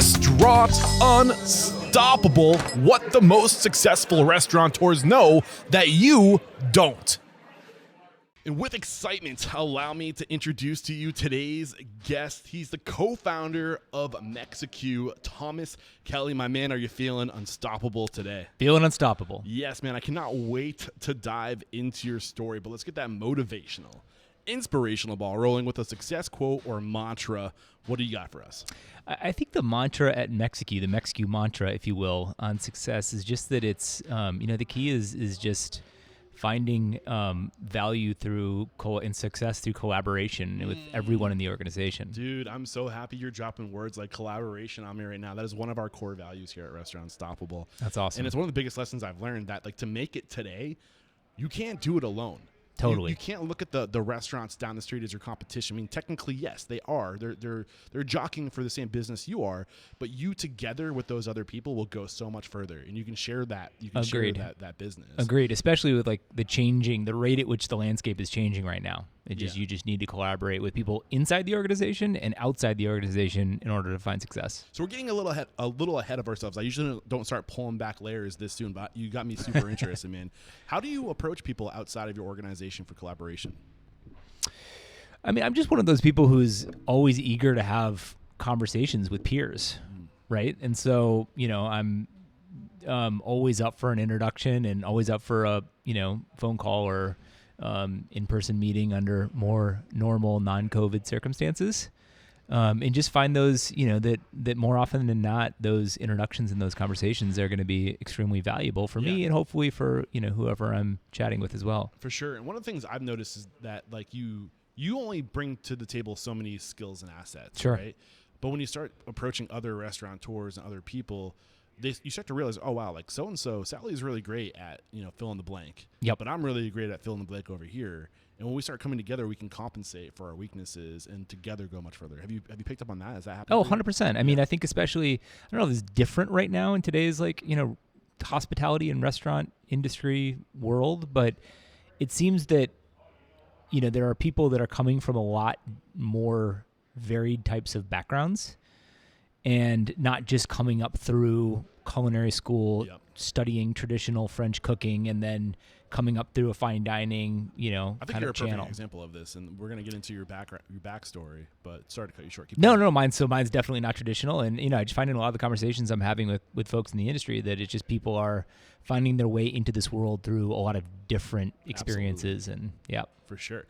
Restaurant Unstoppable. What the most successful restaurateurs know that you don't. And with excitement, allow me to introduce to you today's guest. He's the co-founder of Mexique. Thomas Kelly, my man, are you feeling unstoppable today? Feeling unstoppable. Yes, man. I cannot wait to dive into your story, but let's get that motivational, inspirational ball rolling with a success quote or mantra. What do you got for us? I think the mantra at Mexique, the Mexique mantra, if you will, on success is just that it's, the key is just finding value through and success through collaboration with everyone in the organization. Dude, I'm so happy you're dropping words like collaboration on me right now. That is one of our core values here at Restaurant Unstoppable. That's awesome. And it's one of the biggest lessons I've learned that, like, to make it today, you can't do it alone. Totally. You can't look at the restaurants down the street as your competition. I mean, technically, yes, they are. They're jockeying for the same business you are, but you together with those other people will go so much further, and you can share that. You can Agreed. share that business. Agreed. Especially with like the rate at which the landscape is changing right now. You just need to collaborate with people inside the organization and outside the organization in order to find success. So we're getting a little ahead of ourselves. I usually don't start pulling back layers this soon, but you got me super interested, man. How do you approach people outside of your organization for collaboration? I mean, I'm just one of those people who's always eager to have conversations with peers, right? And so, I'm always up for an introduction and always up for a, phone call or in-person meeting under more normal non-COVID circumstances. And just find those, that more often than not, those introductions and those conversations are going to be extremely valuable for me and hopefully for, whoever I'm chatting with as well. For sure. And one of the things I've noticed is that, like, you only bring to the table so many skills and assets, sure, right? But when you start approaching other restaurateurs and other people, you start to realize, oh, wow, like so-and-so, Sally's really great at, fill in the blank. Yep. But I'm really great at filling the blank over here. And when we start coming together, we can compensate for our weaknesses and together go much further. Have you picked up on that? Has that happened? Oh, 100%. I mean, I think especially, I don't know if it's different right now in today's, hospitality and restaurant industry world, but it seems that, there are people that are coming from a lot more varied types of backgrounds and not just coming up through culinary school, studying traditional French cooking, and then coming up through a fine dining, I think kind you're of a perfect channel. example of this, and we're going to get into your backstory, but sorry to cut you short. Keep No, going. mine's definitely not traditional. And, I just find in a lot of the conversations I'm having with folks in the industry that it's just people are finding their way into this world through a lot of different experiences. Absolutely. And, For sure.